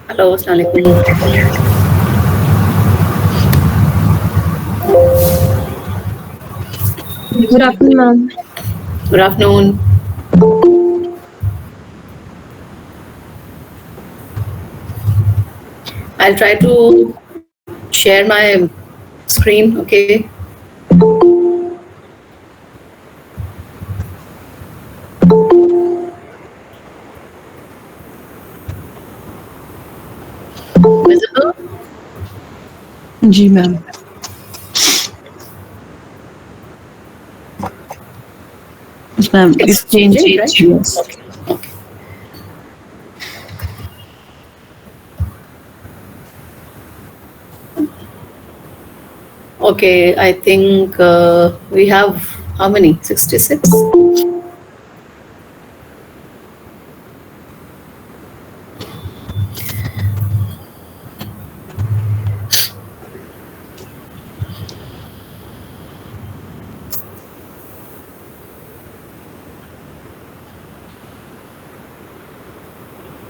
Hello, Assalamualaikum. Good afternoon, ma'am. Good afternoon. I'll try to share my screen, okay? Visible? जी ma'am. Yes, ma'am. It's It's changing, changed. right? Yes. Okay. Okay. Okay, I think we have how many? 66?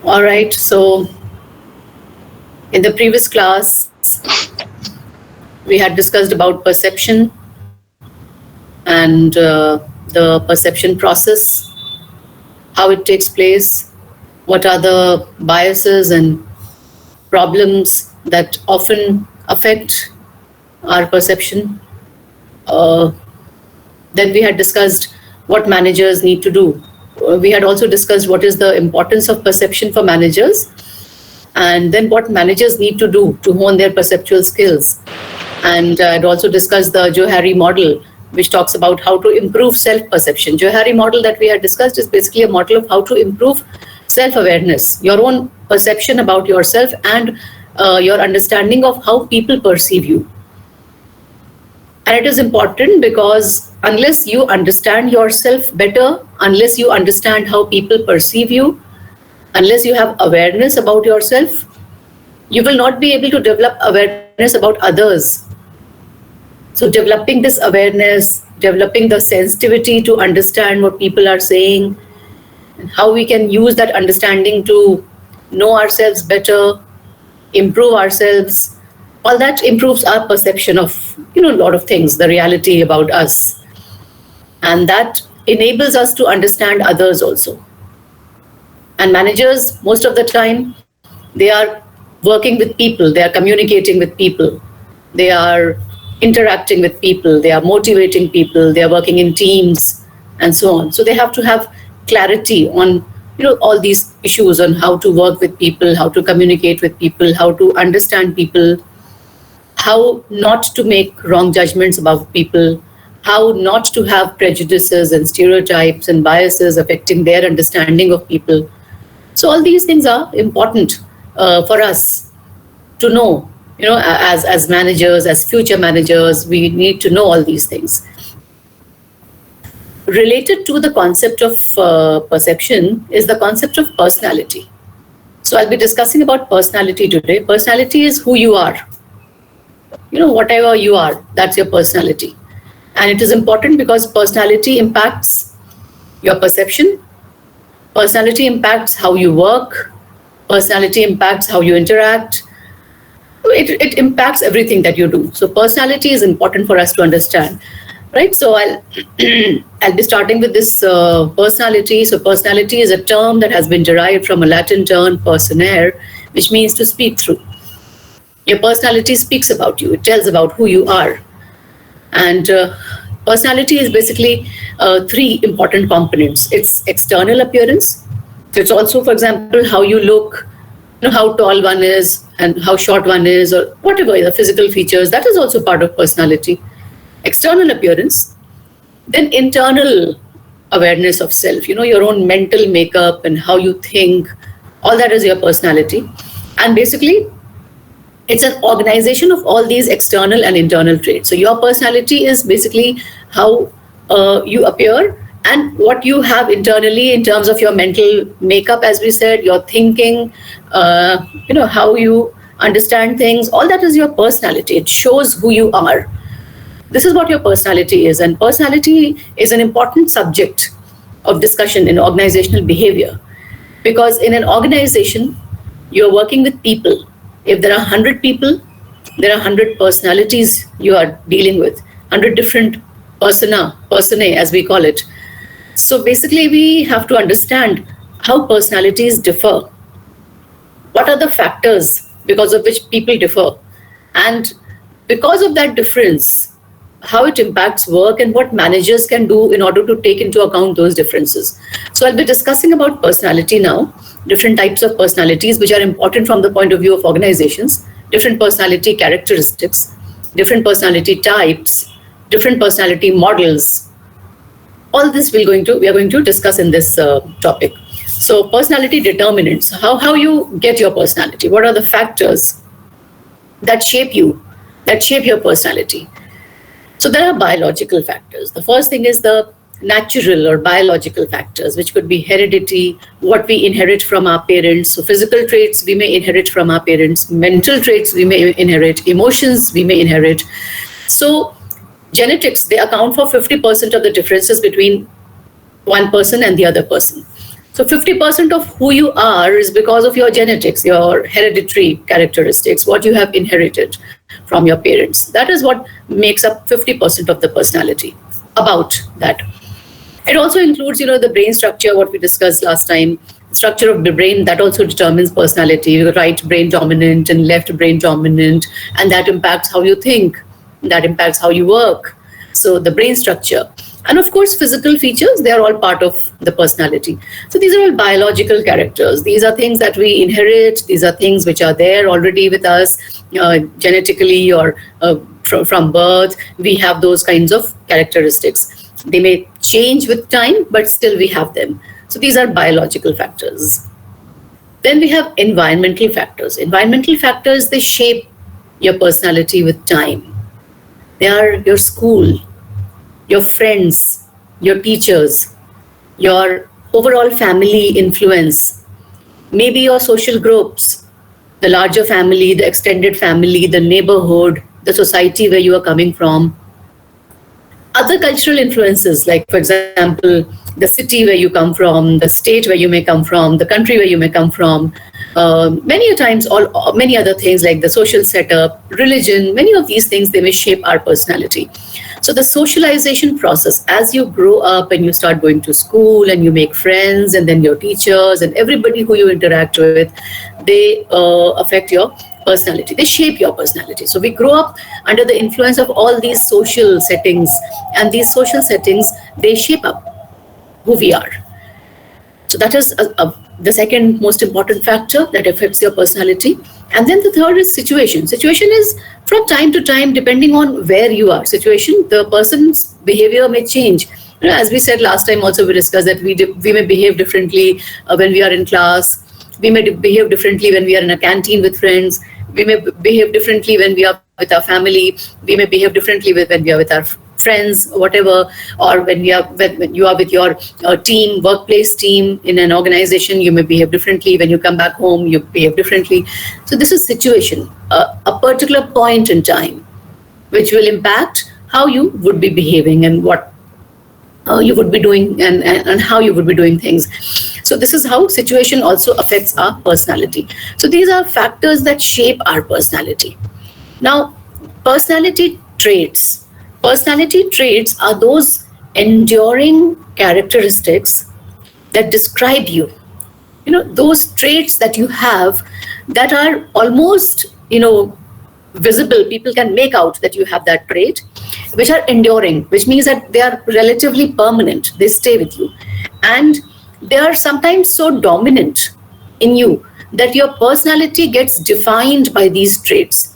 All right, so in the previous class, we had discussed about perception and the perception process, how it takes place, what are the biases and problems that often affect our perception. Uh, then we had discussed what managers need to do. We had also discussed what is the importance of perception for managers, and then what managers need to do to hone their perceptual skills. And I'd also discussed the Johari model, which talks about how to improve self-perception. Johari model that we had discussed is basically a model of how to improve self-awareness, your own perception about yourself, and your understanding of how people perceive you. And it is important because unless you understand yourself better, unless you understand how people perceive you, unless you have awareness about yourself, you will not be able to develop awareness about others. So, developing this awareness, developing the sensitivity to understand what people are saying, and how we can use that understanding to know ourselves better, improve ourselves, all that improves our perception of a lot of things, the reality about us, and that enables us to understand others also. And managers, most of the time, they are working with people, they are communicating with people, they are interacting with people, they are motivating people, they are working in teams, and so on. So they have to have clarity on all these issues on how to work with people, how to communicate with people, how to understand people, how not to make wrong judgments about people, how not to have prejudices and stereotypes and biases affecting their understanding of people. So all these things are important for us to know. As managers, as future managers, we need to know all these things. Related to the concept of perception is the concept of personality. So I'll be discussing about personality today. Personality is who you are. Whatever you are, that's your personality. And it is important because personality impacts your perception, personality impacts how you work, personality impacts how you interact. It impacts everything that you do. So personality is important for us to understand, right? So I'll I'll be starting with this personality. So personality is a term that has been derived from a Latin term personare, which means to speak through. Your personality speaks about you. It tells about who you are. And personality is basically three important components. It's external appearance. So it's also, for example, how you look, how tall one is and how short one is, or whatever the physical features. That is also part of personality. External appearance, then internal awareness of self. Your own mental makeup and how you think. All that is your personality, and basically it's an organization of all these external and internal traits. So your personality is basically how you appear and what you have internally in terms of your mental makeup, as we said, your thinking, how you understand things. All that is your personality. It shows who you are. This is what your personality is, and personality is an important subject of discussion in organizational behavior, because in an organization, you're working with people. If there are 100 people, there are 100 personalities you are dealing with, 100 different personae, as we call it. So basically, we have to understand how personalities differ. What are the factors because of which people differ? And because of that difference, how it impacts work and what managers can do in order to take into account those differences. So I'll be discussing about personality now, different types of personalities which are important from the point of view of organizations, different personality characteristics, different personality types, different personality models. All this we are going to discuss in this topic. So personality determinants, how you get your personality, what are the factors that shape you, that shape your personality. So there are biological factors. The first thing is the natural or biological factors, which could be heredity, what we inherit from our parents. So physical traits we may inherit from our parents, mental traits we may inherit, emotions we may inherit. So genetics, they account for 50% of the differences between one person and the other person. So 50% of who you are is because of your genetics, your hereditary characteristics, what you have inherited from your parents. That is what makes up 50% of the personality. About that. It also includes, the brain structure, what we discussed last time. Structure of the brain, that also determines personality. Right brain dominant and left brain dominant, and that impacts how you think, that impacts how you work. So the brain structure. And of course, physical features, they are all part of the personality. So these are all biological characters. These are things that we inherit. These are things which are there already with us genetically or from birth. We have those kinds of characteristics. They may change with time, but still we have them. So these are biological factors. Then we have environmental factors. Environmental factors, they shape your personality with time. They are your school, your friends, your teachers, your overall family influence, maybe your social groups, the larger family, the extended family, the neighborhood, the society where you are coming from. Other cultural influences, like, for example, the city where you come from, the state where you may come from, the country where you may come from, many times, many other things like the social setup, religion, many of these things, they may shape our personality. So the socialization process, as you grow up and you start going to school and you make friends, and then your teachers and everybody who you interact with, they affect your personality. They shape your personality. So we grow up under the influence of all these social settings, and these social settings, they shape up who we are. So that is the second most important factor that affects your personality. And then the third is situation. Situation is from time to time, depending on where you are. Situation, the person's behavior may change. As we said last time also, we discussed that we may behave differently when we are in class. We may behave differently when we are in a canteen with friends. We may behave differently when we are with our family. We may behave differently when we are with our friends, whatever, or when you are with your team, workplace team in an organization, you may behave differently. When you come back home, you behave differently. So this is situation, a particular point in time, which will impact how you would be behaving and what you would be doing and how you would be doing things. So this is how situation also affects our personality. So these are factors that shape our personality. Now, personality traits. Personality traits are those enduring characteristics that describe you. Those traits that you have that are almost, visible. People can make out that you have that trait, which are enduring, which means that they are relatively permanent. They stay with you. And they are sometimes so dominant in you that your personality gets defined by these traits.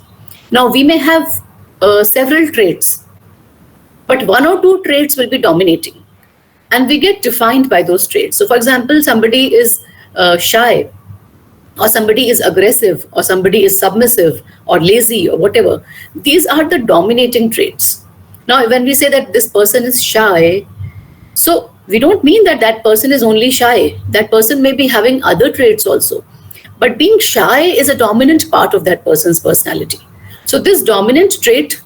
Now, we may have several traits, but one or two traits will be dominating, and we get defined by those traits. So, for example, somebody is shy, or somebody is aggressive, or somebody is submissive, or lazy, or whatever. These are the dominating traits. Now, when we say that this person is shy, so we don't mean that that person is only shy. That person may be having other traits also. But being shy is a dominant part of that person's personality. So this dominant trait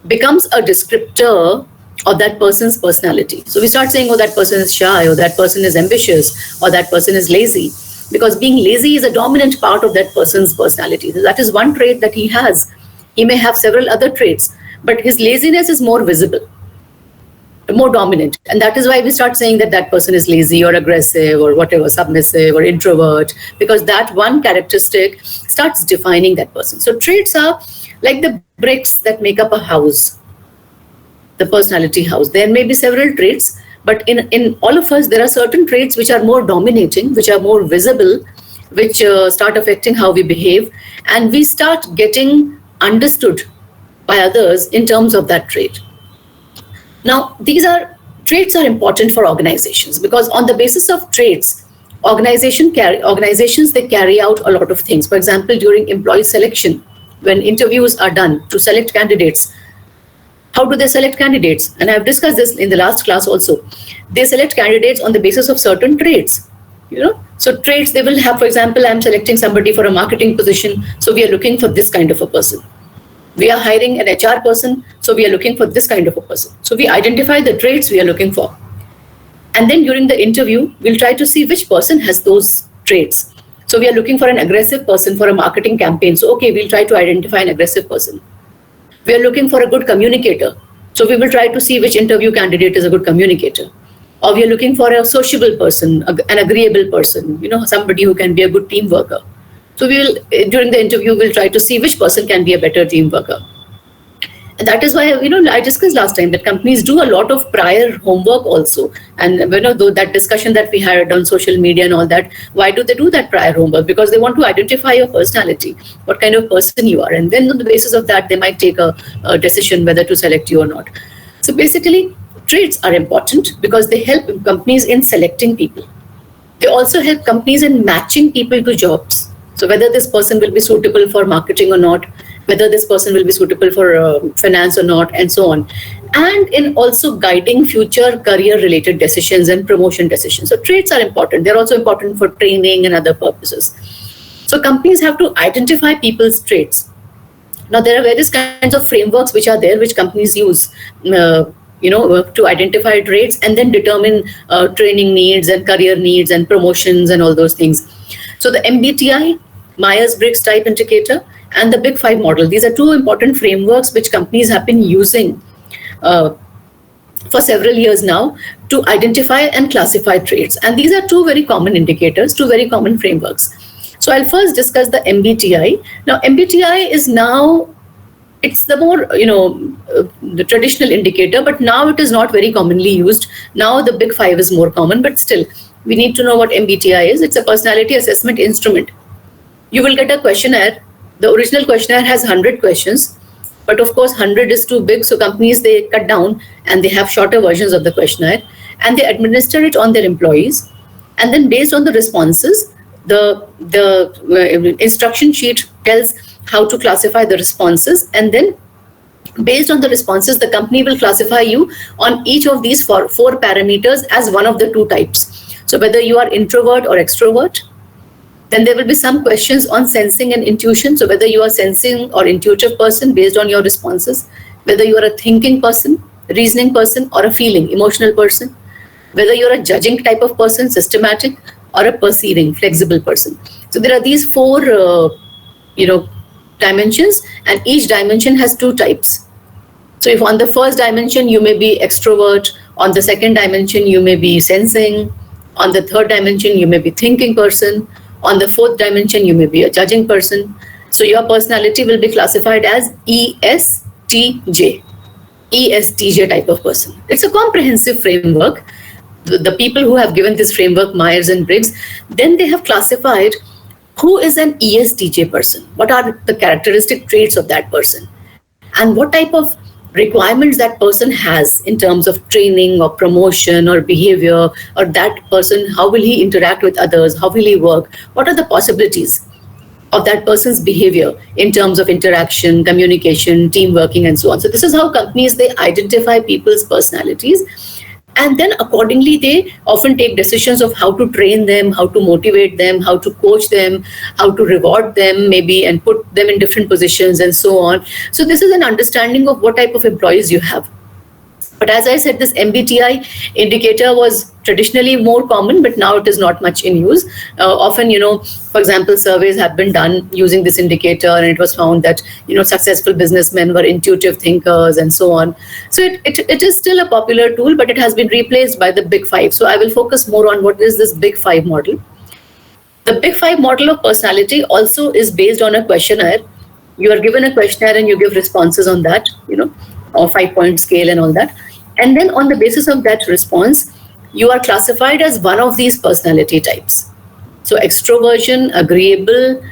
becomes a descriptor of that person's personality. So we start saying, oh, that person is shy, or that person is ambitious, or that person is lazy. because being lazy is a dominant part of that person's personality. That is one trait that he has. He may have several other traits, but his laziness is more visible, more dominant. And that is why we start saying that that person is lazy or aggressive or whatever, submissive or introvert, because that one characteristic starts defining that person. So traits are like the bricks that make up a house, the personality house. There may be several traits, but in all of us, there are certain traits which are more dominating, which are more visible, which start affecting how we behave, and we start getting understood by others in terms of that trait. Now, traits are important for organizations, because on the basis of traits, organizations, they carry out a lot of things. For example, during employee selection, when interviews are done to select candidates, how do they select candidates? And I've discussed this in the last class also. They select candidates on the basis of certain traits. So traits they will have, for example, I'm selecting somebody for a marketing position, so we are looking for this kind of a person. We are hiring an HR person, so we are looking for this kind of a person. So we identify the traits we are looking for. And then during the interview, we'll try to see which person has those traits. So we are looking for an aggressive person for a marketing campaign. So, okay, we'll try to identify an aggressive person. We are looking for a good communicator. So we will try to see which interview candidate is a good communicator. Or we are looking for a sociable person, an agreeable person, somebody who can be a good team worker. So during the interview, we'll try to see which person can be a better team worker. And that is why, I discussed last time that companies do a lot of prior homework also. And, though that discussion that we had on social media and all that, why do they do that prior homework? Because they want to identify your personality, what kind of person you are. And then on the basis of that, they might take a decision whether to select you or not. So basically, traits are important because they help companies in selecting people. They also help companies in matching people to jobs. So whether this person will be suitable for marketing or not, whether this person will be suitable for finance or not, and so on. And in also guiding future career-related decisions and promotion decisions. So traits are important. They're also important for training and other purposes. So companies have to identify people's traits. Now, there are various kinds of frameworks which are there, which companies use, to identify traits and then determine training needs and career needs and promotions and all those things. So the MBTI, Myers-Briggs Type Indicator, and the Big Five model. These are two important frameworks which companies have been using for several years now to identify and classify traits. And these are two very common indicators, two very common frameworks. So I'll first discuss the MBTI. Now, MBTI is now, it's the more, the traditional indicator, but now it is not very commonly used. Now the Big Five is more common, but still, we need to know what MBTI is. It's a personality assessment instrument. You will get a questionnaire. The original questionnaire has 100 questions, but of course 100 is too big, so companies, they cut down and they have shorter versions of the questionnaire and they administer it on their employees. And then based on the responses, the instruction sheet tells how to classify the responses, and then based on the responses, the company will classify you on each of these four parameters as one of the two types. So whether you are introvert or extrovert. Then there will be some questions on sensing and intuition. So whether you are sensing or intuitive person based on your responses, whether you are a thinking person, reasoning person, or a feeling, emotional person, whether you're a judging type of person, systematic, or a perceiving, flexible person. So there are these four, dimensions, and each dimension has two types. So if on the first dimension, you may be extrovert, on the second dimension, you may be sensing, on the third dimension, you may be thinking person, on the fourth dimension, you may be a judging person. So your personality will be classified as ESTJ type of person. It's a comprehensive framework. The people who have given this framework, Myers and Briggs, then they have classified who is an ESTJ person. What are the characteristic traits of that person? And what type of requirements that person has in terms of training or promotion or behavior, or that person, how will he interact with others, how will he work, what are the possibilities of that person's behavior in terms of interaction, communication, team working, and so on. So this is how companies, they identify people's personalities, and then accordingly they often take decisions of how to train them, how to motivate them, how to coach them, how to reward them maybe, and put them in different positions and so on. So this is an understanding of what type of employees you have. But as I said, this MBTI indicator was traditionally more common, but now it is not much in use. Often, for example, surveys have been done using this indicator, and it was found that, successful businessmen were intuitive thinkers and so on. So it is still a popular tool, but it has been replaced by the Big Five. So I will focus more on what is this Big Five model. The Big Five model of personality also is based on a questionnaire. You are given a questionnaire and you give responses on that, or 5-point scale and all that. And then on the basis of that response, you are classified as one of these personality types. So extroversion, agreeable,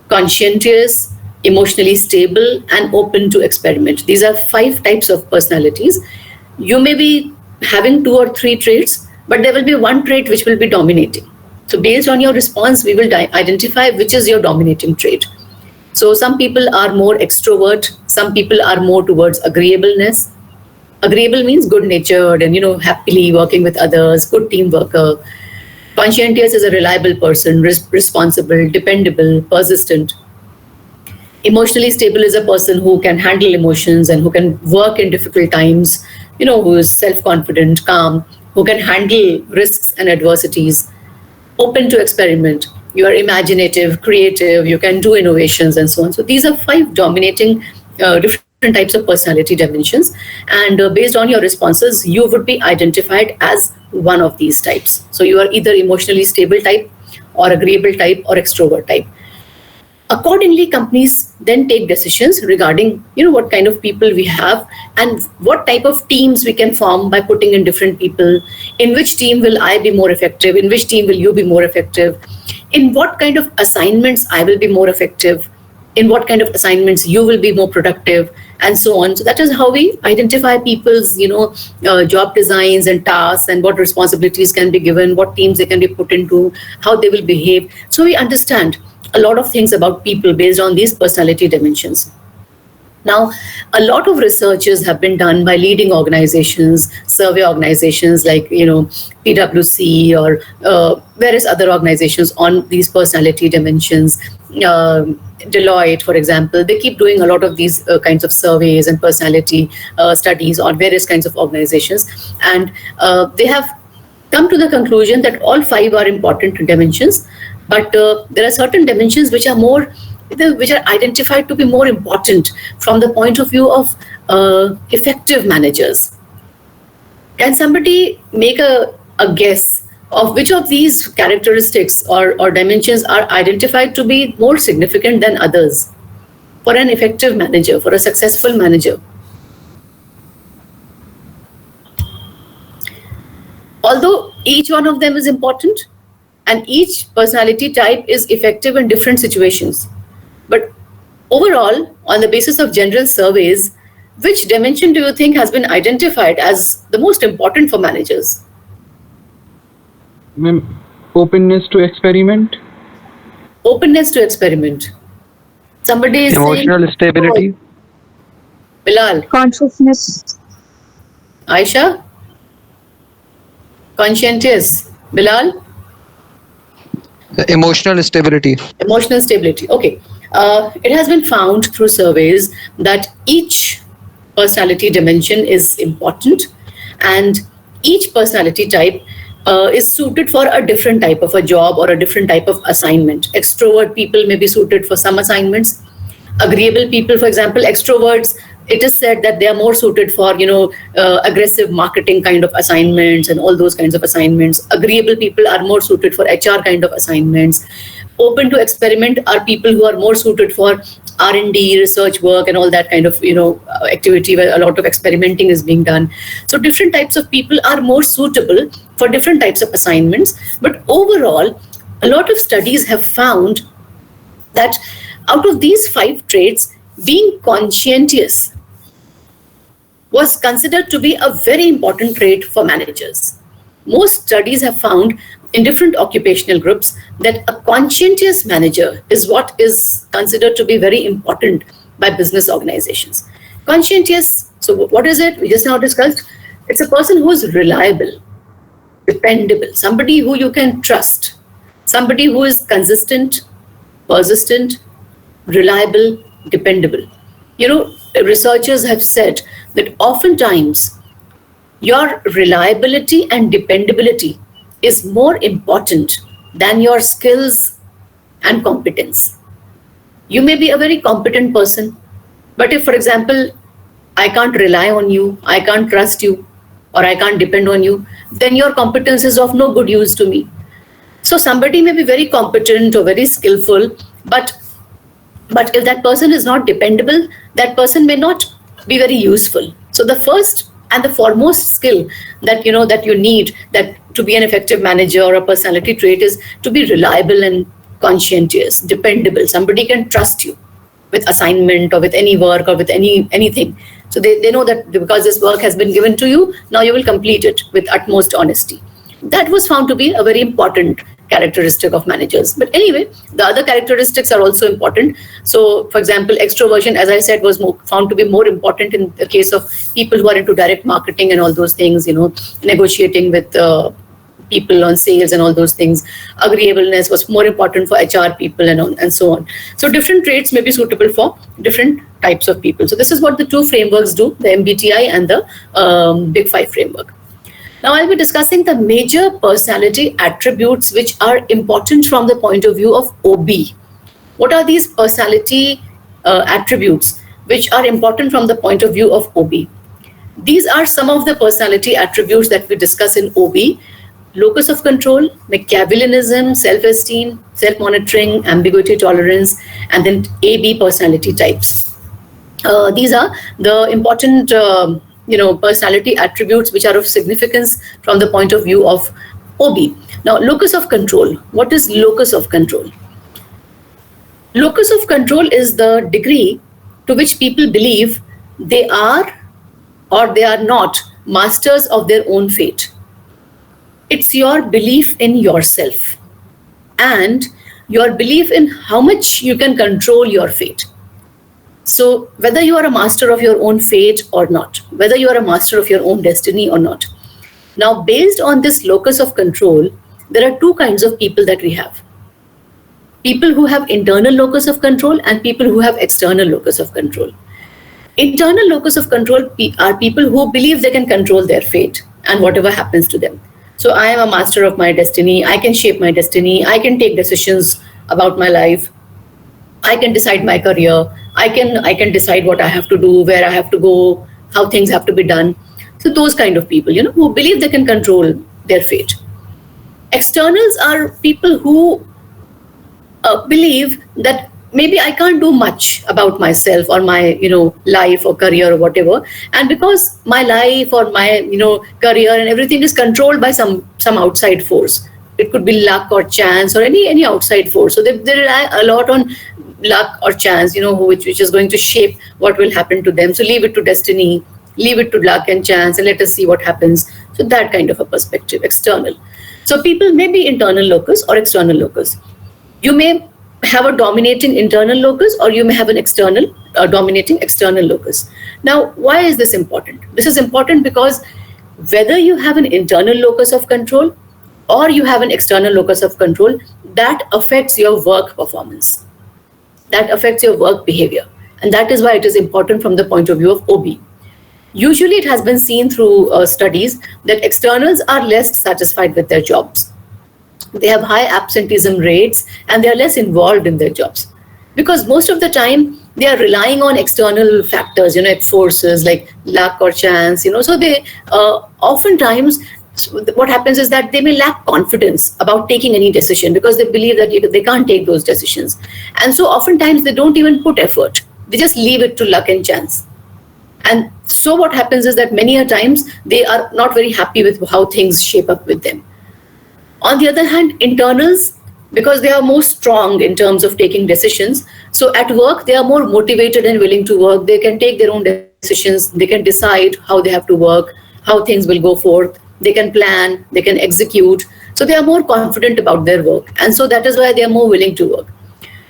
conscientious, emotionally stable, and open to experiment. These are 5 types of personalities. You may be having 2 or 3 traits, but there will be one trait which will be dominating. So based on your response, we will identify which is your dominating trait. So some people are more extrovert, some people are more towards agreeableness. Agreeable means good-natured and, happily working with others, good team worker. Conscientious is a reliable person, responsible, dependable, persistent. Emotionally stable is a person who can handle emotions and who can work in difficult times, who is self-confident, calm, who can handle risks and adversities. Open to experiment. You are imaginative, creative, you can do innovations and so on. So these are 5 dominating different types of personality dimensions. And based on your responses, you would be identified as one of these types. So you are either emotionally stable type or agreeable type or extrovert type. Accordingly, companies then take decisions regarding, what kind of people we have and what type of teams we can form by putting in different people. In which team will I be more effective? In which team will you be more effective? In what kind of assignments I will be more effective? In what kind of assignments you will be more productive, and so on. So that is how we identify people's, job designs and tasks and what responsibilities can be given, what teams they can be put into, how they will behave. So we understand a lot of things about people based on these personality dimensions. Now, a lot of researches have been done by leading organizations, survey organizations like, PwC or various other organizations on these personality dimensions. Deloitte, for example, they keep doing a lot of these kinds of surveys and personality studies on various kinds of organizations. And they have come to the conclusion that all 5 are important dimensions, but there are certain dimensions which are identified to be more important from the point of view of effective managers. Can somebody make a guess of which of these characteristics or dimensions are identified to be more significant than others for an effective manager, for a successful manager? Although each one of them is important and each personality type is effective in different situations, but overall, on the basis of general surveys, which dimension do you think has been identified as the most important for managers? Openness to experiment. Openness to experiment. Somebody is Emotional saying, stability. Bilal. Consciousness. Aisha? Conscientious. Bilal? Emotional stability. Emotional stability. Okay. It has been found through surveys that each personality dimension is important, and each personality type is suited for a different type of a job or a different type of assignment. Extrovert people may be suited for some assignments. Agreeable people, for example, extroverts, it is said that they are more suited for, aggressive marketing kind of assignments and all those kinds of assignments. Agreeable people are more suited for HR kind of assignments. Open to experiment are people who are more suited for R&D, research work, and all that kind of, activity where a lot of experimenting is being done. So different types of people are more suitable for different types of assignments. But overall, a lot of studies have found that out of these 5 traits, being conscientious was considered to be a very important trait for managers. Most studies have found in different occupational groups that a conscientious manager is what is considered to be very important by business organizations. Conscientious, so what is it? We just now discussed. It's a person who is reliable, dependable, somebody who you can trust, somebody who is consistent, persistent, reliable, dependable. Researchers have said that oftentimes your reliability and dependability is more important than your skills and competence. You may be a very competent person, but if, for example, I can't rely on you, I can't trust you, or I can't depend on you, then your competence is of no good use to me. So somebody may be very competent or very skillful, but if that person is not dependable, that person may not be very useful. So the first and the foremost skill that you need that to be an effective manager or a personality trait is to be reliable and conscientious, dependable. Somebody can trust you with assignment or with any work or with anything. So they know that because this work has been given to you, now you will complete it with utmost honesty. That was found to be a very important characteristic of managers. But anyway, the other characteristics are also important. So, for example, extroversion, as I said, was found to be more important in the case of people who are into direct marketing and all those things, negotiating with people on sales and all those things. Agreeableness was more important for HR people and so on. So different traits may be suitable for different types of people. So this is what the two frameworks do, the MBTI and the Big Five framework. Now I'll be discussing the major personality attributes which are important from the point of view of OB. What are these personality attributes which are important from the point of view of OB? These are some of the personality attributes that we discuss in OB. Locus of control, Machiavellianism, self-esteem, self-monitoring, ambiguity tolerance, and then AB personality types. These are the important personality attributes which are of significance from the point of view of OB. Now, locus of control. What is locus of control? Locus of control is the degree to which people believe they are or they are not masters of their own fate. It's your belief in yourself and your belief in how much you can control your fate. So whether you are a master of your own fate or not, whether you are a master of your own destiny or not. Now, based on this locus of control, there are two kinds of people that we have. People who have internal locus of control and people who have external locus of control. Internal locus of control are people who believe they can control their fate and whatever happens to them. So I am a master of my destiny. I can shape my destiny. I can take decisions about my life. I can decide my career. I can decide what I have to do, where I have to go, how things have to be done. So those kind of people, who believe they can control their fate. Externals are people who believe that maybe I can't do much about myself or my, life or career or whatever. And because my life or my, career and everything is controlled by some outside force. It could be luck or chance or any outside force. So they rely a lot on luck or chance, which is going to shape what will happen to them. So leave it to destiny, leave it to luck and chance, and let us see what happens. So that kind of a perspective, external. So people may be internal locus or external locus. You may have a dominating internal locus or you may have an external dominating external locus. Now, why is this important? This is important because whether you have an internal locus of control or you have an external locus of control, that affects your work performance. That affects your work behavior. And that is why it is important from the point of view of OB. Usually it has been seen through studies that externals are less satisfied with their jobs. They have high absenteeism rates and they are less involved in their jobs. Because most of the time they are relying on external factors, forces like luck or chance, So they oftentimes what happens is that they may lack confidence about taking any decision because they believe that they can't take those decisions. And so oftentimes they don't even put effort. They just leave it to luck and chance. And so what happens is that many a times they are not very happy with how things shape up with them. On the other hand, internals, because they are more strong in terms of taking decisions, so at work they are more motivated and willing to work. They can take their own decisions. They can decide how they have to work, how things will go forth. They can plan, they can execute. So they are more confident about their work. And so that is why they are more willing to work.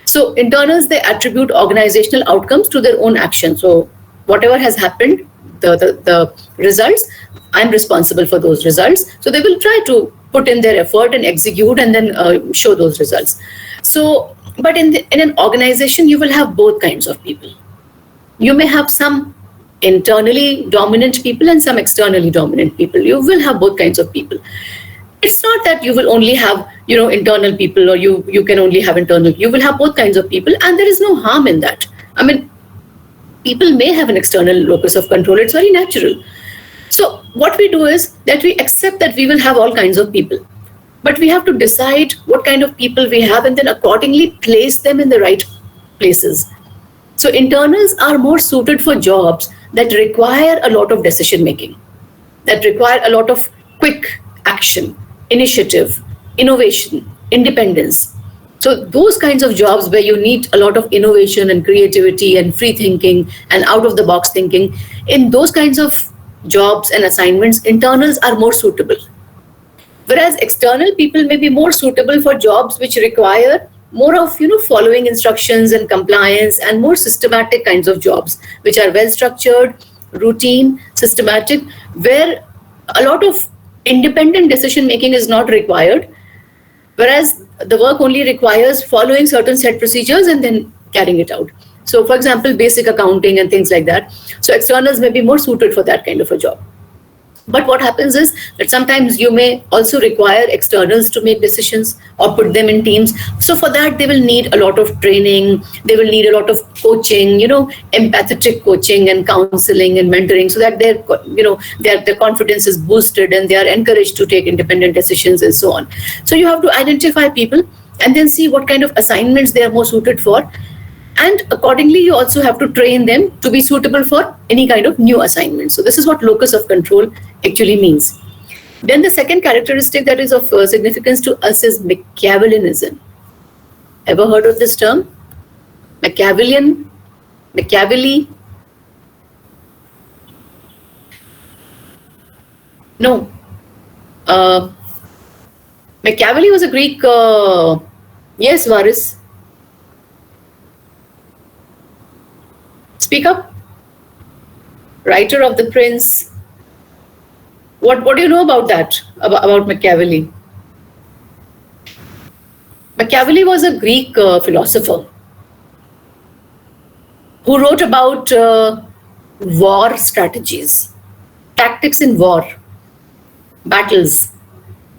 So internals, they attribute organizational outcomes to their own action. So whatever has happened, the results, I'm responsible for those results. So they will try to put in their effort and execute and then show those results. So, but in an organization, you will have both kinds of people. You may have some internally dominant people and some externally dominant people. You will have both kinds of people. It's not that you will only have, internal people, or you can only have internal. You will have both kinds of people, and there is no harm in that. I mean, people may have an external locus of control. It's very natural. So what we do is that we accept that we will have all kinds of people, but we have to decide what kind of people we have and then accordingly place them in the right places. So internals are more suited for jobs that require a lot of decision making, that require a lot of quick action, initiative, innovation, independence. So those kinds of jobs where you need a lot of innovation and creativity and free thinking and out of the box thinking, in those kinds of jobs and assignments, internals are more suitable. Whereas external people may be more suitable for jobs which require more of, following instructions and compliance and more systematic kinds of jobs, which are well structured, routine, systematic, where a lot of independent decision making is not required. Whereas the work only requires following certain set procedures and then carrying it out. So for example, basic accounting and things like that. So externals may be more suited for that kind of a job. But what happens is that sometimes you may also require externals to make decisions or put them in teams. So for that, they will need a lot of training. They will need a lot of coaching, empathetic coaching and counseling and mentoring, so that their confidence is boosted and they are encouraged to take independent decisions and so on. So you have to identify people and then see what kind of assignments they are more suited for. And accordingly, you also have to train them to be suitable for any kind of new assignment. So this is what locus of control actually means. Then the second characteristic that is of significance to us is Machiavellianism. Ever heard of this term? Machiavellian? Machiavelli? No. Machiavelli was a Greek... yes, Varis? Speak up. Writer of The Prince. What do you know about that, about Machiavelli? Machiavelli was a Greek philosopher who wrote about war strategies, tactics in war, battles.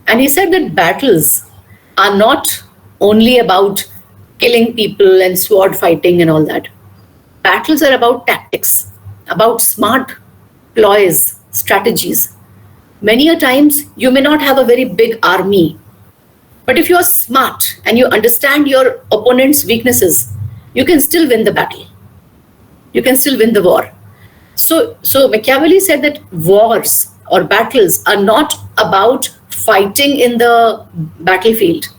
And he said that battles are not only about killing people and sword fighting and all that. Battles are about tactics, about smart ploys, strategies. Many a times you may not have a very big army, but if you are smart and you understand your opponent's weaknesses, you can still win the battle. You can still win the war. So Machiavelli said that wars or battles are not about fighting in the battlefield.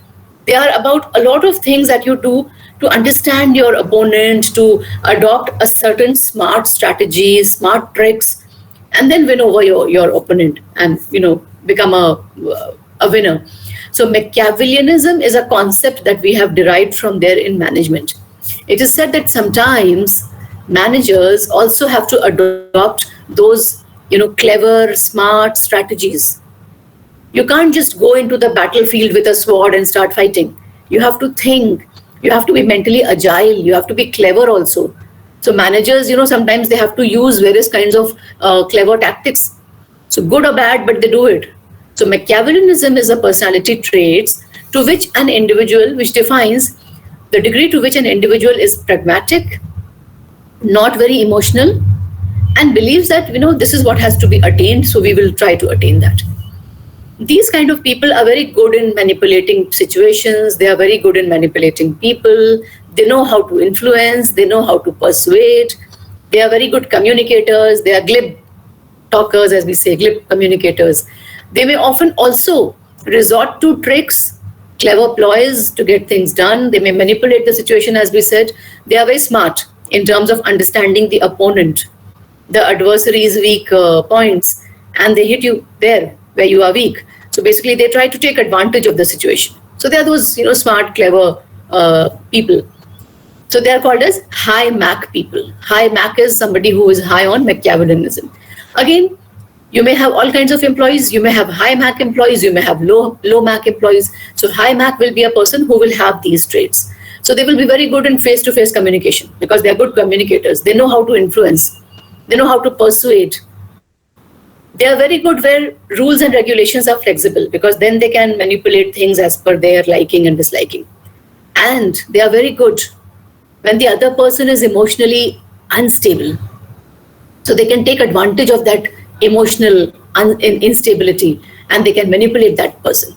They are about a lot of things that you do to understand your opponent, to adopt a certain smart strategy, smart tricks, and then win over your opponent and become a winner. So Machiavellianism is a concept that we have derived from there in management. It is said that sometimes managers also have to adopt those clever, smart strategies. You can't just go into the battlefield with a sword and start fighting. You have to think. You have to be mentally agile. You have to be clever also. So managers, sometimes they have to use various kinds of clever tactics. So good or bad, but they do it. So Machiavellianism is a personality trait to which an individual, which defines the degree to which an individual is pragmatic, not very emotional, and believes that, this is what has to be attained, so we will try to attain that. These kind of people are very good in manipulating situations. They are very good in manipulating people. They know how to influence. They know how to persuade. They are very good communicators. They are glib talkers, as we say, glib communicators. They may often also resort to tricks, clever ploys to get things done. They may manipulate the situation, as we said. They are very smart in terms of understanding the opponent, the adversary's weak points, and they hit you there where you are weak. So basically, they try to take advantage of the situation. So they are those, smart, clever people. So they are called as high Mac people. High Mac is somebody who is high on Machiavellianism. Again, you may have all kinds of employees. You may have high Mac employees. You may have low Mac employees. So high Mac will be a person who will have these traits. So they will be very good in face-to-face communication because they are good communicators. They know how to influence. They know how to persuade. They are very good where rules and regulations are flexible, because then they can manipulate things as per their liking and disliking. And they are very good when the other person is emotionally unstable. So they can take advantage of that emotional instability, and they can manipulate that person.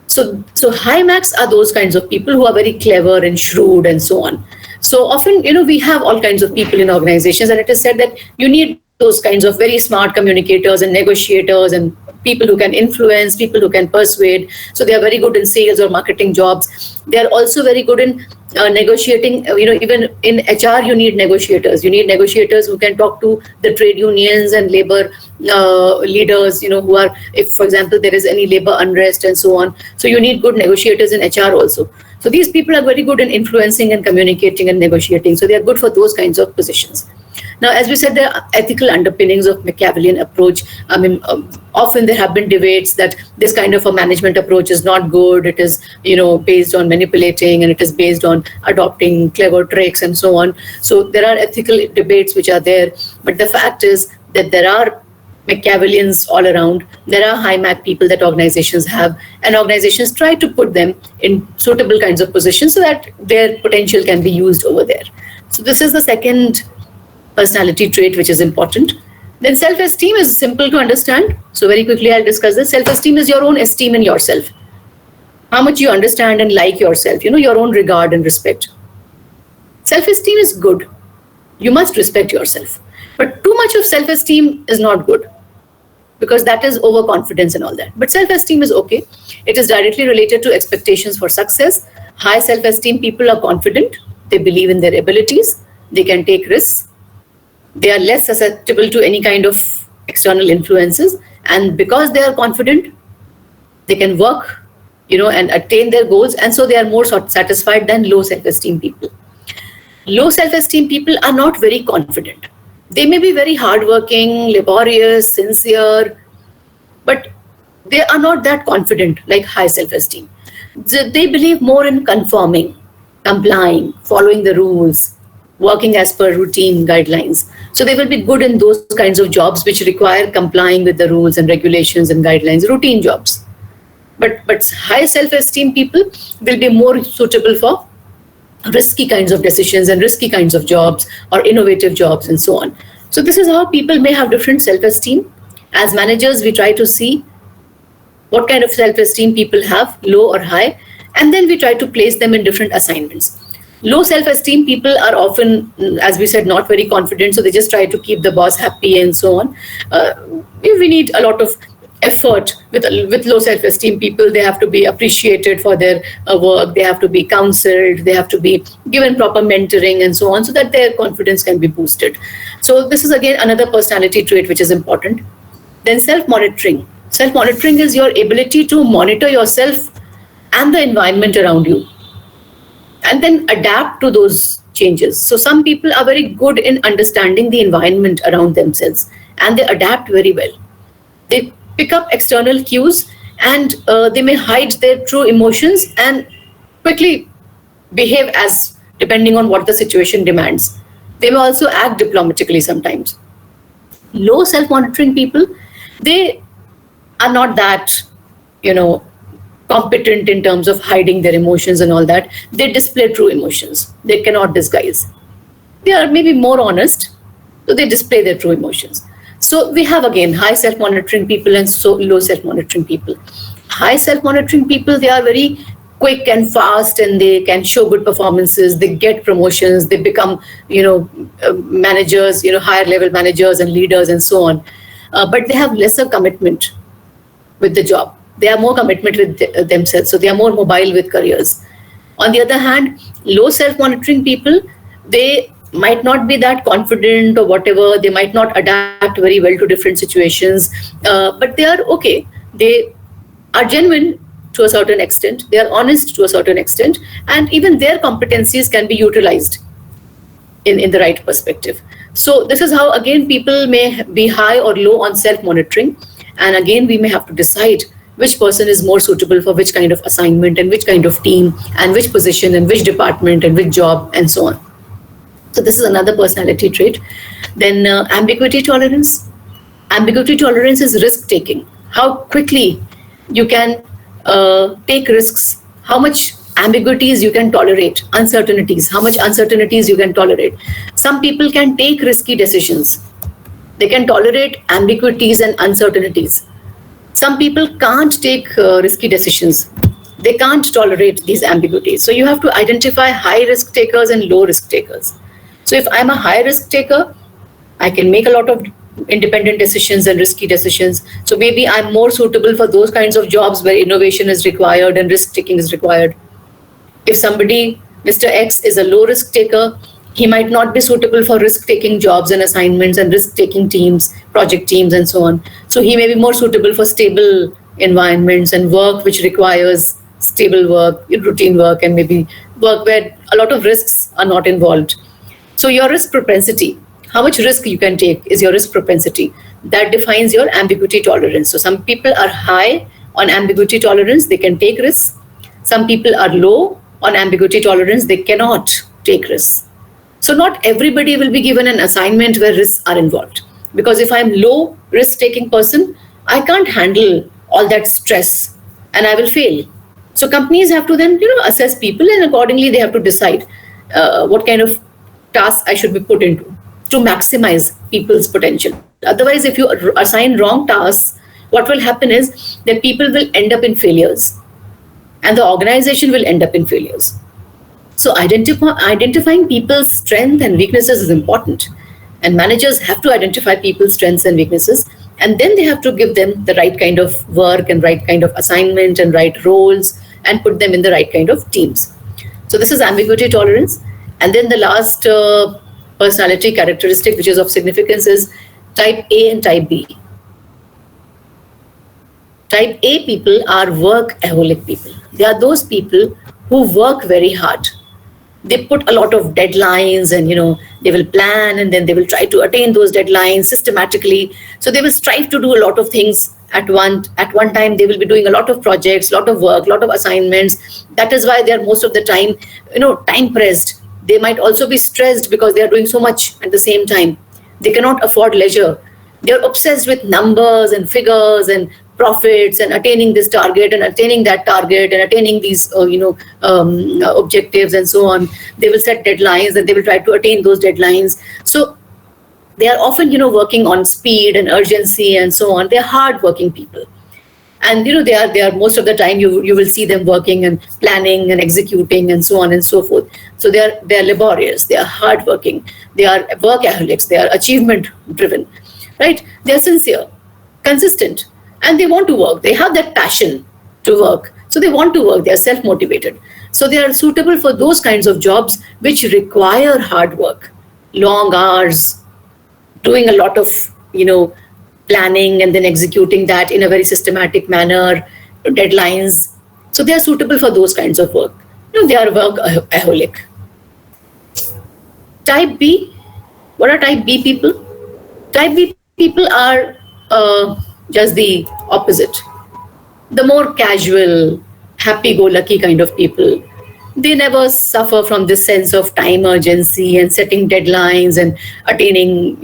So high max are those kinds of people who are very clever and shrewd and so on. So often, we have all kinds of people in organizations, and it is said that you need those kinds of very smart communicators and negotiators and people who can influence, people who can persuade. So they are very good in sales or marketing jobs. They are also very good in negotiating. Even in HR, you need negotiators. You need negotiators who can talk to the trade unions and labor leaders, who are, if, for example, there is any labor unrest and so on. So you need good negotiators in HR also. So these people are very good in influencing and communicating and negotiating. So they are good for those kinds of positions. Now, as we said, there are ethical underpinnings of Machiavellian approach. Often there have been debates that this kind of a management approach is not good. It is, based on manipulating, and it is based on adopting clever tricks and so on. So there are ethical debates which are there. But the fact is that there are Machiavellians all around. There are high Mac people that organizations have, and organizations try to put them in suitable kinds of positions so that their potential can be used over there. So this is the second personality trait which is important. Then self-esteem is simple to understand. So very quickly I'll discuss this. Self-esteem is your own esteem in yourself. How much you understand and like yourself, your own regard and respect. Self-esteem is good. You must respect yourself. But too much of self-esteem is not good, because that is overconfidence and all that. But self-esteem is okay. It is directly related to expectations for success. High self-esteem people are confident. They believe in their abilities. They can take risks. They are less susceptible to any kind of external influences. And because they are confident, they can work, and attain their goals. And so they are more satisfied than low self-esteem people. Low self-esteem people are not very confident. They may be very hardworking, laborious, sincere, but they are not that confident like high self-esteem. They believe more in conforming, complying, following the rules, working as per routine guidelines. So they will be good in those kinds of jobs which require complying with the rules and regulations and guidelines, routine jobs. But high self-esteem people will be more suitable for risky kinds of decisions and risky kinds of jobs or innovative jobs and so on. So this is how people may have different self-esteem. As managers, we try to see what kind of self-esteem people have, low or high, and then we try to place them in different assignments. Low self-esteem people are often, as we said, not very confident, so they just try to keep the boss happy and so on. We need a lot of effort with low self-esteem people. They have to be appreciated for their work. They have to be counseled. They have to be given proper mentoring and so on, so that their confidence can be boosted. So this is again another personality trait which is important. Then self-monitoring. Self-monitoring is your ability to monitor yourself and the environment around you, and then adapt to those changes. So some people are very good in understanding the environment around themselves, and they adapt very well. They pick up external cues, and they may hide their true emotions and quickly behave as depending on what the situation demands. They may also act diplomatically sometimes. Low self-monitoring people, they are not that, competent in terms of hiding their emotions and all that. They display true emotions. They cannot disguise. They are maybe more honest, so they display their true emotions. So we have again high self-monitoring people and so low self-monitoring people. High self-monitoring people, they are very quick and fast, and they can show good performances. They get promotions. They become, managers, higher level managers and leaders and so on. But they have lesser commitment with the job. They are more commitment with themselves. So they are more mobile with careers. On the other hand, low self-monitoring people, they might not be that confident or whatever. They might not adapt very well to different situations, but they are okay. They are genuine to a certain extent. They are honest to a certain extent, and even their competencies can be utilized in the right perspective. So this is how, again, people may be high or low on self-monitoring. And again, we may have to decide which person is more suitable for which kind of assignment and which kind of team and which position and which department and which job and so on. So this is another personality trait. Then ambiguity tolerance. Ambiguity tolerance is risk taking. How quickly you can take risks, how much ambiguities you can tolerate, uncertainties, how much uncertainties you can tolerate. Some people can take risky decisions. They can tolerate ambiguities and uncertainties. Some people can't take risky decisions. They can't tolerate these ambiguities. So you have to identify high risk takers and low risk takers. So if I'm a high risk taker, I can make a lot of independent decisions and risky decisions. So maybe I'm more suitable for those kinds of jobs where innovation is required and risk taking is required. If somebody, Mr. X, is a low risk taker, he might not be suitable for risk taking jobs and assignments and risk taking teams, project teams, and so on. So he may be more suitable for stable environments and work which requires stable work, routine work, and maybe work where a lot of risks are not involved. So your risk propensity, how much risk you can take, is your risk propensity. That defines your ambiguity tolerance. So some people are high on ambiguity tolerance, they can take risks. Some people are low on ambiguity tolerance, they cannot take risks. So not everybody will be given an assignment where risks are involved. Because if I'm low risk taking person, I can't handle all that stress and I will fail. So companies have to then assess people, and accordingly they have to decide what kind of tasks I should be put into to maximize people's potential. Otherwise, if you assign wrong tasks, what will happen is that people will end up in failures and the organization will end up in failures. So identifying people's strengths and weaknesses is important. And managers have to identify people's strengths and weaknesses, and then they have to give them the right kind of work and right kind of assignment and right roles and put them in the right kind of teams. So this is ambiguity tolerance. And then the last personality characteristic which is of significance is type A and type B. Type A people are workaholic people. They are those people who work very hard. They put a lot of deadlines and they will plan and then they will try to attain those deadlines systematically. So they will strive to do a lot of things at one time. They will be doing a lot of projects, lot of work, lot of assignments. That is why they are most of the time time pressed. They might also be stressed because they are doing so much at the same time. They cannot afford leisure. They are obsessed with numbers and figures and profits and attaining this target and attaining that target and attaining these objectives and so on. They will set deadlines and they will try to attain those deadlines. So they are often working on speed and urgency and so on. They are hard-working people. And they are most of the time you will see them working and planning and executing and so on and so forth. So they are laborious, they are hardworking, they are workaholics, they are achievement driven, right? They are sincere, consistent, and they want to work. They have that passion to work, so they want to work. They are self-motivated, so they are suitable for those kinds of jobs which require hard work, long hours, doing a lot of planning and then executing that in a very systematic manner, deadlines. So they are suitable for those kinds of work. They are workaholic. Type B, what are type B people? Type B people are just the opposite. The more casual, happy-go-lucky kind of people. They never suffer from this sense of time urgency and setting deadlines and attaining,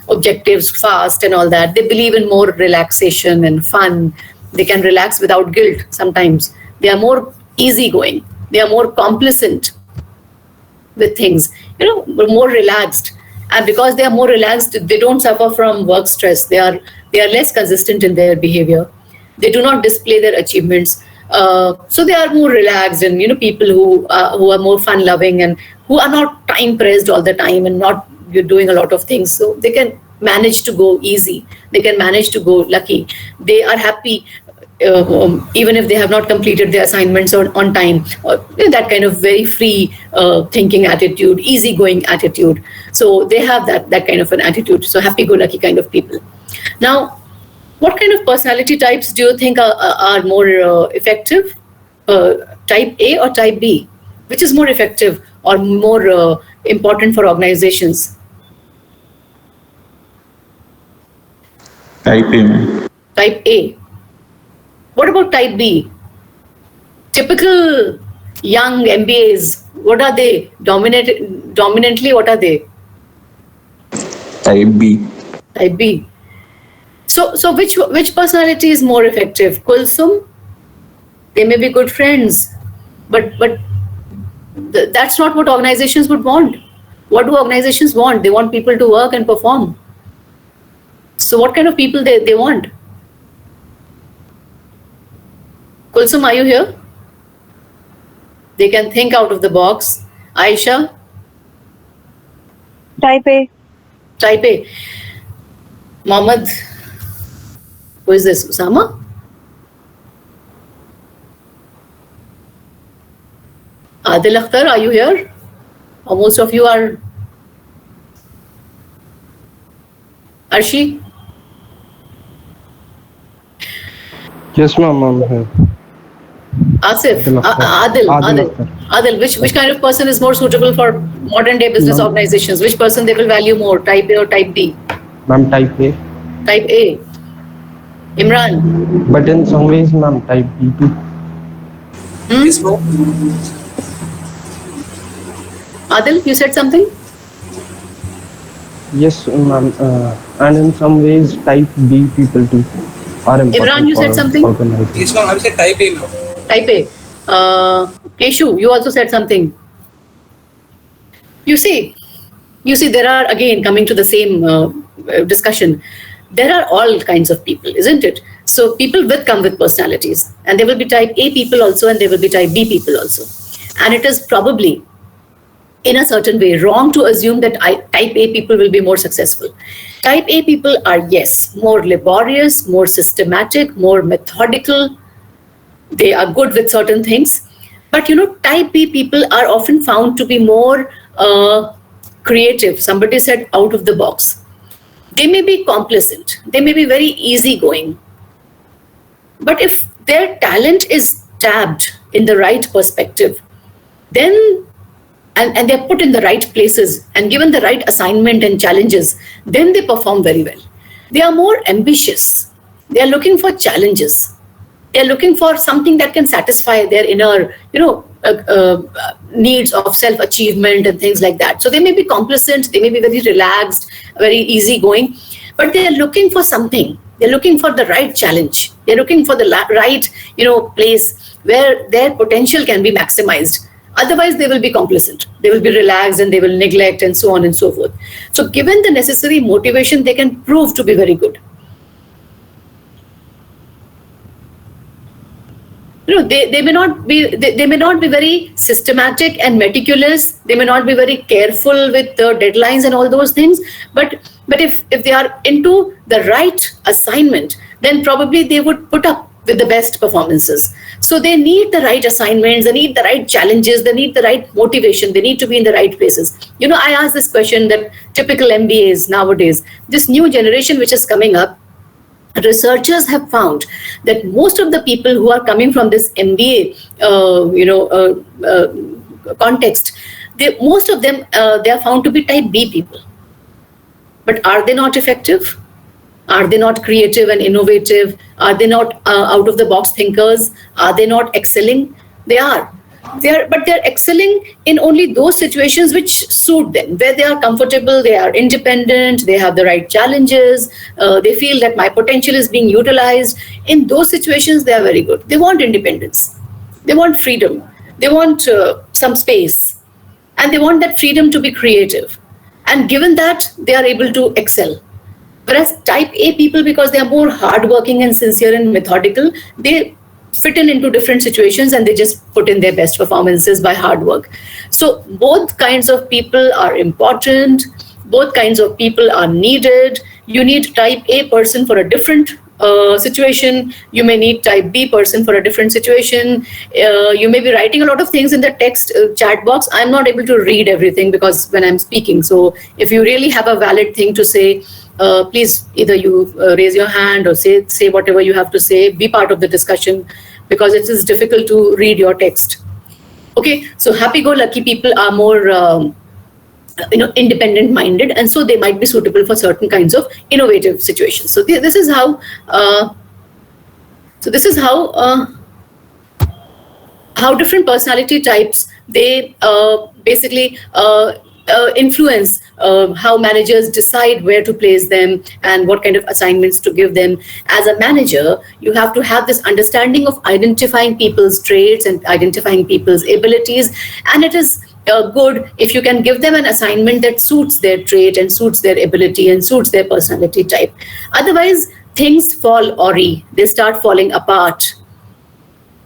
objectives fast and all that. They believe in more relaxation and fun. They can relax without guilt sometimes. They are more easygoing. They are more complacent with things, more relaxed. And because they are more relaxed, they don't suffer from work stress. They are less consistent in their behavior. They do not display their achievements. So they are more relaxed, and people who are more fun-loving and who are not time-pressed all the time and not doing a lot of things. So they can manage to go easy. They can manage to go lucky. They are happy even if they have not completed their assignments on time. Or that kind of very free thinking attitude, easygoing attitude. So they have that kind of an attitude. So happy-go-lucky kind of people. Now, what kind of personality types do you think are more effective? Type A or type B? Which is more effective or more important for organizations? Type A, ma'am. Type A. What about type B? Typical young MBAs what are they? Dominantly, what are they? Type B. Type B. So which personality is more effective? Kulsum? They may be good friends, but that's not what organizations would want. What do organizations want? They want people to work and perform. So what kind of people they want? Kulsum, are you here? They can think out of the box. Aisha? Type A. Type A. Mohammed? Who is this? Usama? Adil Akhtar, are you here? Or most of you are? Arshi? Yes, ma'am, I'm here. Asif? Adil Akhtar. Adil, which kind of person is more suitable for modern day business organizations? Which person they will value more, type A or type B? Ma'am, type A. Type A. Imran? But in some ways, ma'am, type B too. Yes, ma'am. Adil, you said something? Yes, ma'am. And in some ways, type B people too are important. Imran, you said for something? organization. Yes, ma'am. I said type A, ma'am. Type A. Keshu, you also said something. You see, there are, again, coming to the same discussion, there are all kinds of people, isn't it? So people come with personalities, and there will be type A people also, and there will be type B people also. And it is probably, in a certain way, wrong to assume that type A people will be more successful. Type A people are, yes, more laborious, more systematic, more methodical. They are good with certain things. But, type B people are often found to be more creative. Somebody said out of the box. They may be complacent. They may be very easygoing. But if their talent is tapped in the right perspective, then and they're put in the right places and given the right assignment and challenges, then they perform very well. They are more ambitious. They are looking for challenges. They are looking for something that can satisfy their inner, needs of self-achievement and things like that. So they may be complacent, they may be very relaxed, very easygoing, but they are looking for something. They're looking for the right challenge. They're looking for the right, place where their potential can be maximized. Otherwise, they will be complacent. They will be relaxed and they will neglect and so on and so forth. So given the necessary motivation, they can prove to be very good. They may not be very systematic and meticulous. They may not be very careful with the deadlines and all those things. But if they are into the right assignment, then probably they would put up with the best performances. So they need the right assignments, they need the right challenges, they need the right motivation, they need to be in the right places. I asked this question that typical MBAs nowadays, this new generation which is coming up, researchers have found that most of the people who are coming from this MBA, context, most of them, they are found to be type B people. But are they not effective? Are they not creative and innovative? Are they not out of the box thinkers? Are they not excelling? They are. But they're excelling in only those situations which suit them, where they are comfortable, they are independent, they have the right challenges, they feel that my potential is being utilized. In those situations, they are very good. They want independence. They want freedom. They want some space. And they want that freedom to be creative. And given that, they are able to excel. Whereas type A people, because they are more hardworking and sincere and methodical, they fit into different situations and they just put in their best performances by hard work. So both kinds of people are important. Both kinds of people are needed. You need type A person for a different situation. You may need type B person for a different situation. You may be writing a lot of things in the text chat box. I'm not able to read everything because when I'm speaking. So if you really have a valid thing to say, please either you raise your hand or say whatever you have to say, be part of the discussion, because it is difficult to read your text. Okay, so happy-go-lucky people are more independent minded, and so they might be suitable for certain kinds of innovative situations. So this is how how different personality types, they basically influence how managers decide where to place them and what kind of assignments to give them. As a manager, you have to have this understanding of identifying people's traits and identifying people's abilities, and it is good if you can give them an assignment that suits their trait and suits their ability and suits their personality type. Otherwise, things fall awry, they start falling apart.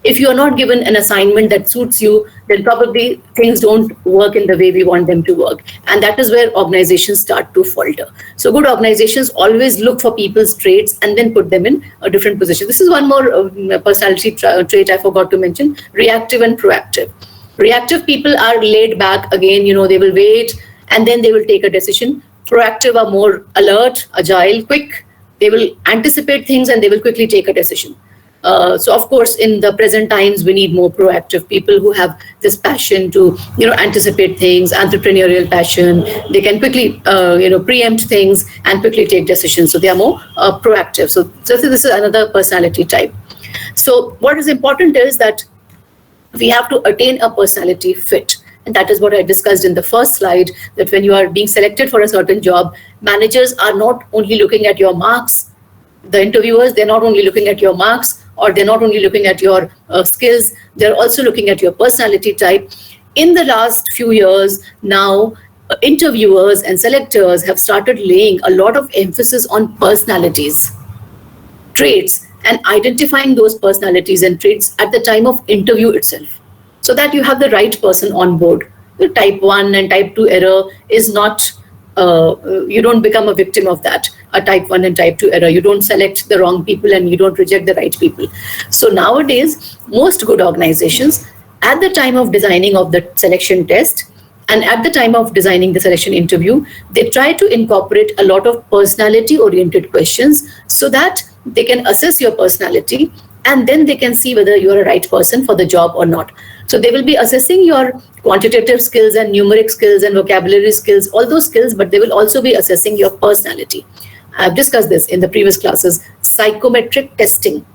If you are not given an assignment that suits you, then probably things don't work in the way we want them to work. And that is where organizations start to falter. So good organizations always look for people's traits and then put them in a different position. This is one more personality trait I forgot to mention: reactive and proactive. Reactive people are laid back. Again, they will wait and then they will take a decision. Proactive are more alert, agile, quick. They will anticipate things and they will quickly take a decision. So of course, in the present times, we need more proactive people who have this passion to, anticipate things, entrepreneurial passion. They can quickly, preempt things and quickly take decisions. So they are more proactive. So this is another personality type. So what is important is that we have to attain a personality fit. And that is what I discussed in the first slide, that when you are being selected for a certain job, managers are not only looking at your marks. The interviewers, they're not only looking at your marks, or they're not only looking at your skills, they're also looking at your personality type. In the last few years now, interviewers and selectors have started laying a lot of emphasis on personalities, traits, and identifying those personalities and traits at the time of interview itself, so that you have the right person on board. The type 1 and type 2 error is not, you don't become a victim of that, a type 1 and type 2 error. You don't select the wrong people and you don't reject the right people. So nowadays, most good organizations, at the time of designing of the selection test and at the time of designing the selection interview, they try to incorporate a lot of personality-oriented questions so that they can assess your personality and then they can see whether you're a right person for the job or not. So they will be assessing your quantitative skills and numeric skills and vocabulary skills, all those skills, but they will also be assessing your personality. I've discussed this in the previous classes. Psychometric testing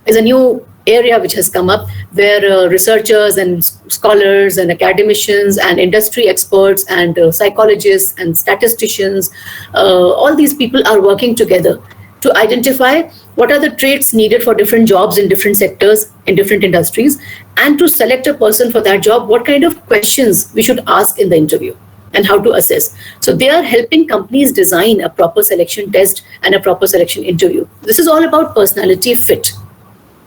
is a new area which has come up, where researchers and scholars and academicians and industry experts and psychologists and statisticians, all these people are working together to identify what are the traits needed for different jobs in different sectors, in different industries, and to select a person for that job, what kind of questions we should ask in the interview and how to assess. So they are helping companies design a proper selection test and a proper selection interview. This is all about personality fit.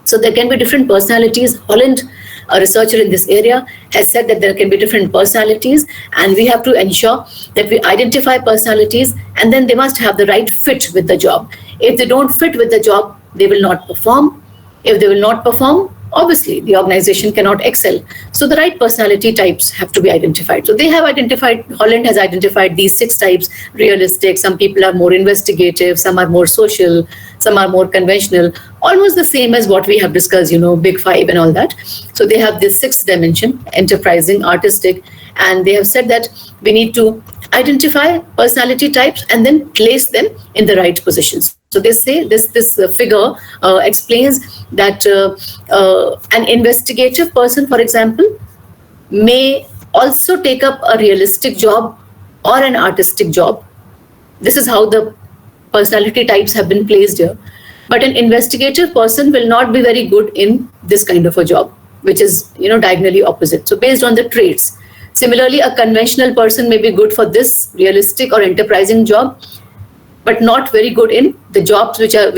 So there can be different personalities. Holland, a researcher in this area, has said that there can be different personalities, and we have to ensure that we identify personalities, and then they must have the right fit with the job. If they don't fit with the job, they will not perform. If they will not perform, obviously the organization cannot excel. So the right personality types have to be identified. So they have identified, Holland has identified these 6 types: realistic, some people are more investigative, some are more social, some are more conventional, almost the same as what we have discussed, Big 5 and all that. So they have this 6th dimension: enterprising, artistic, and they have said that we need to identify personality types and then place them in the right positions. So they say this figure explains that an investigative person, for example, may also take up a realistic job or an artistic job. This is how the personality types have been placed here. But an investigative person will not be very good in this kind of a job, which is diagonally opposite. So based on the traits. Similarly, a conventional person may be good for this realistic or enterprising job, but not very good in the jobs which are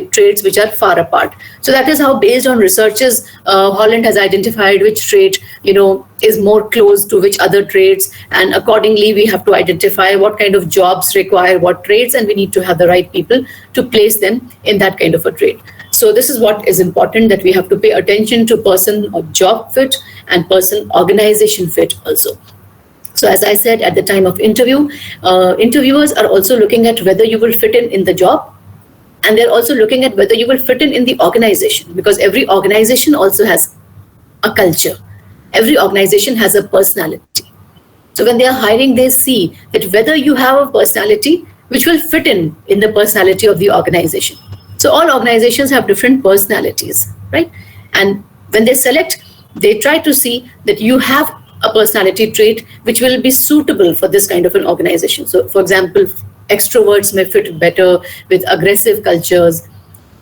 traits which are far apart. So that is how, based on researches, Holland has identified which trait is more close to which other traits, and accordingly we have to identify what kind of jobs require what traits, and we need to have the right people to place them in that kind of a trait. So this is what is important, that we have to pay attention to person or job fit and person organization fit also. So as I said, at the time of interview, interviewers are also looking at whether you will fit in the job, and they're also looking at whether you will fit in the organization, because every organization also has a culture. Every organization has a personality. So when they are hiring, they see that whether you have a personality which will fit in the personality of the organization. So all organizations have different personalities, right? And when they select, they try to see that you have a personality trait which will be suitable for this kind of an organization. So, for example, extroverts may fit better with aggressive cultures.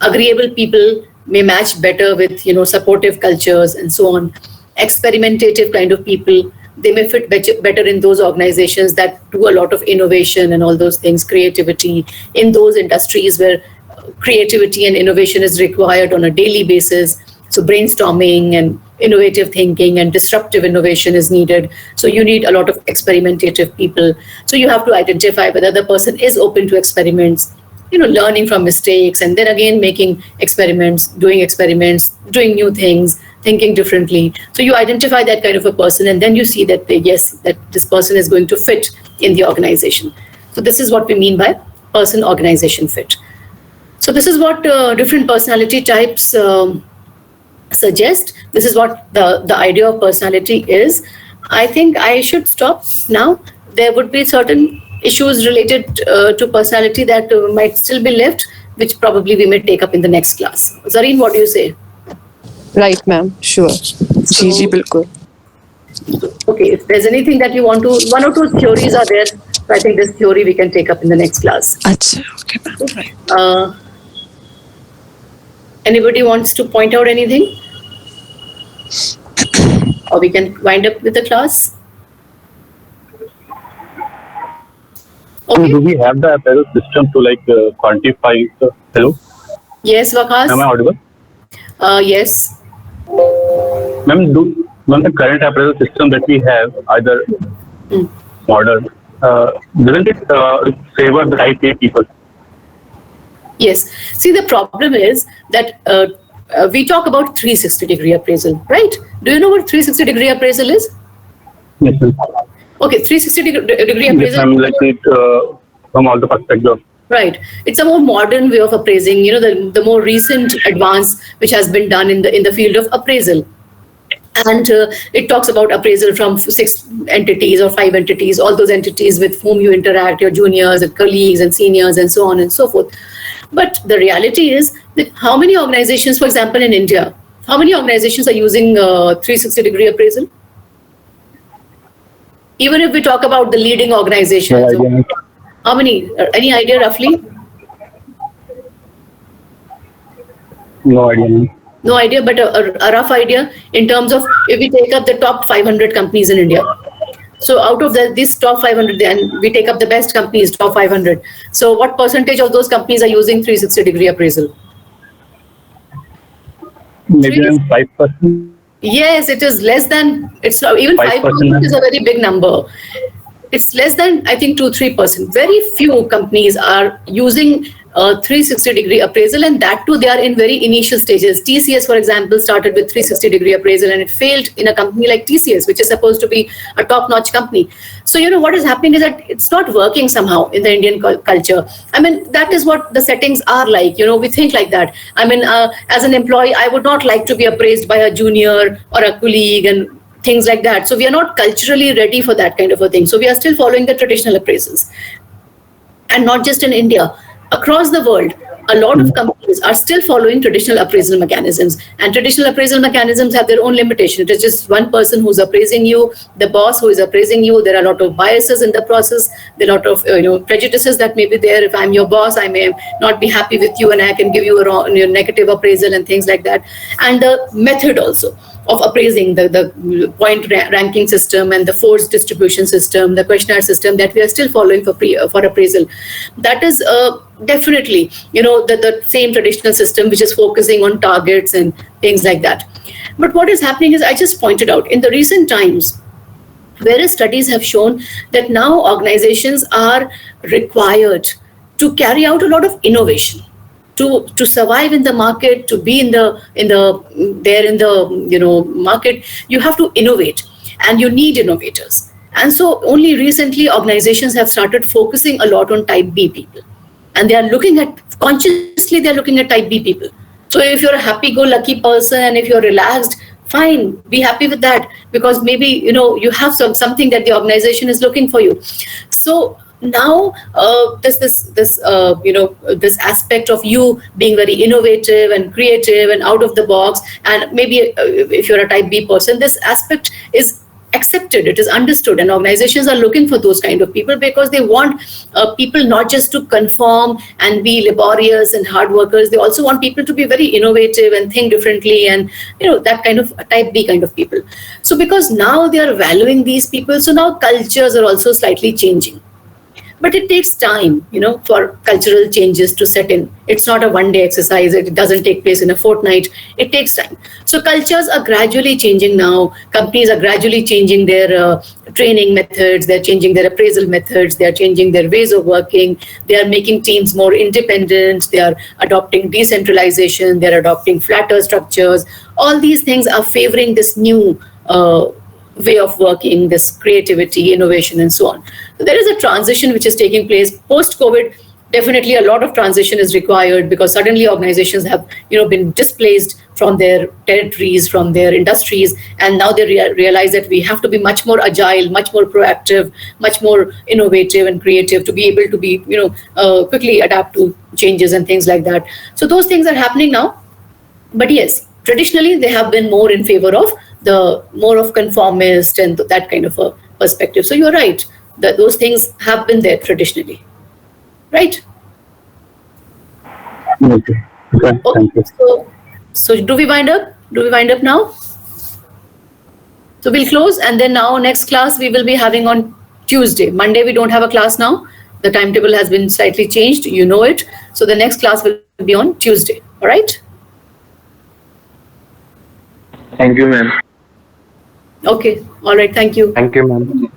Agreeable people may match better with, supportive cultures and so on. Experimentative kind of people, they may fit better in those organizations that do a lot of innovation and all those things, creativity, in those industries where creativity and innovation is required on a daily basis. So brainstorming and innovative thinking and disruptive innovation is needed. So you need a lot of experimentative people. So you have to identify whether the person is open to experiments, learning from mistakes, and then again making experiments, doing new things, thinking differently. So you identify that kind of a person, and then you see that that this person is going to fit in the organization. So this is what we mean by person-organization fit. So this is what different personality types suggest. This is what the idea of personality is. I think I should stop now. There would be certain issues related to personality that might still be left, which probably we may take up in the next class. Zareen, what do you say? Right, ma'am. Sure. जी बिल्कुल. Okay, if there's anything that you want to, one or two theories are there. So I think this theory we can take up in the next class. अच्छा, okay, ma'am. Right. Anybody wants to point out anything? Or we can wind up with the class? Okay. Do we have the appraisal system to quantify the hello? Yes, Waqas? Am I audible? Yes. Ma'am, the current appraisal system that we have, either modern, doesn't it favor the right A people? Yes. See, the problem is that we talk about 360-degree appraisal, right? Do you know what 360-degree appraisal is? Yes, ma'am. Okay, 360-degree appraisal. Yes, ma'am, like it from all the perspectives. Right. It's a more modern way of appraising, the more recent advance which has been done in the field of appraisal. And it talks about appraisal from 6 entities or 5 entities, all those entities with whom you interact, your juniors and colleagues and seniors and so on and so forth. But the reality is that how many organizations, for example, in India, how many organizations are using 360-degree appraisal? Even if we talk about the leading organizations, how many? Any idea roughly? No idea. No idea, but a rough idea in terms of if we take up the top 500 companies in India. So out of this top 500, then we take up the best companies, top 500. So what percentage of those companies are using 360-degree appraisal? Maybe 5%. Yes, it is less than, it's not, even 5% is a very big number. It's less than, I think, 2-3%. Very few companies are using 360-degree appraisal, and that too, they are in very initial stages. TCS, for example, started with 360-degree appraisal, and it failed in a company like TCS, which is supposed to be a top-notch company. So, what is happening is that it's not working somehow in the Indian culture. I mean, that is what the settings are like. We think like that. I mean, as an employee, I would not like to be appraised by a junior or a colleague and things like that. So we are not culturally ready for that kind of a thing. So we are still following the traditional appraisals. And not just in India, across the world, a lot of companies are still following traditional appraisal mechanisms. And traditional appraisal mechanisms have their own limitation. It is just one person who's appraising you, the boss who is appraising you. There are a lot of biases in the process. There are a lot of prejudices that may be there. If I'm your boss, I may not be happy with you and I can give you a wrong, negative appraisal and things like that. And the method also of appraising, the point ranking system and the force distribution system, the questionnaire system that we are still following for appraisal. That is definitely, the same traditional system which is focusing on targets and things like that. But what is happening is, I just pointed out, in the recent times, various studies have shown that now organizations are required to carry out a lot of innovation. To survive in the market, to be in the market, you have to innovate, and you need innovators. And so only recently organizations have started focusing a lot on type B people, and they are looking at type B people. So if you're a happy-go-lucky person and if you're relaxed, fine, be happy with that, because maybe you have something that the organization is looking for you. So now this aspect of you being very innovative and creative and out of the box, and maybe if you're a type B person, this aspect is accepted, it is understood, and organizations are looking for those kind of people because they want people not just to conform and be laborious and hard workers. They also want people to be very innovative and think differently, and that kind of type B kind of people. So because now they are valuing these people, so now cultures are also slightly changing. But it takes time, for cultural changes to set in. It's not a one-day exercise. It doesn't take place in a fortnight. It takes time. So cultures are gradually changing now. Companies are gradually changing their training methods. They're changing their appraisal methods. They're changing their ways of working. They are making teams more independent. They are adopting decentralization. They're adopting flatter structures. All these things are favoring this new way of working, this creativity, innovation, and so on. So there is a transition which is taking place post-COVID. Definitely a lot of transition is required because suddenly organizations have been displaced from their territories, from their industries, and now they realize that we have to be much more agile, much more proactive, much more innovative and creative to be able to be quickly adapt to changes and things like that. So those things are happening now. But yes, traditionally they have been more in favor of the more of conformist and that kind of a perspective. So you're right that those things have been there traditionally, right? Okay. Okay. Thank you. So do we wind up? Do we wind up now? So we'll close, and then now next class we will be having on Tuesday. Monday we don't have a class now. The timetable has been slightly changed. You know it. So the next class will be on Tuesday. All right. Thank you, ma'am. Okay. All right. Thank you. Thank you, ma'am.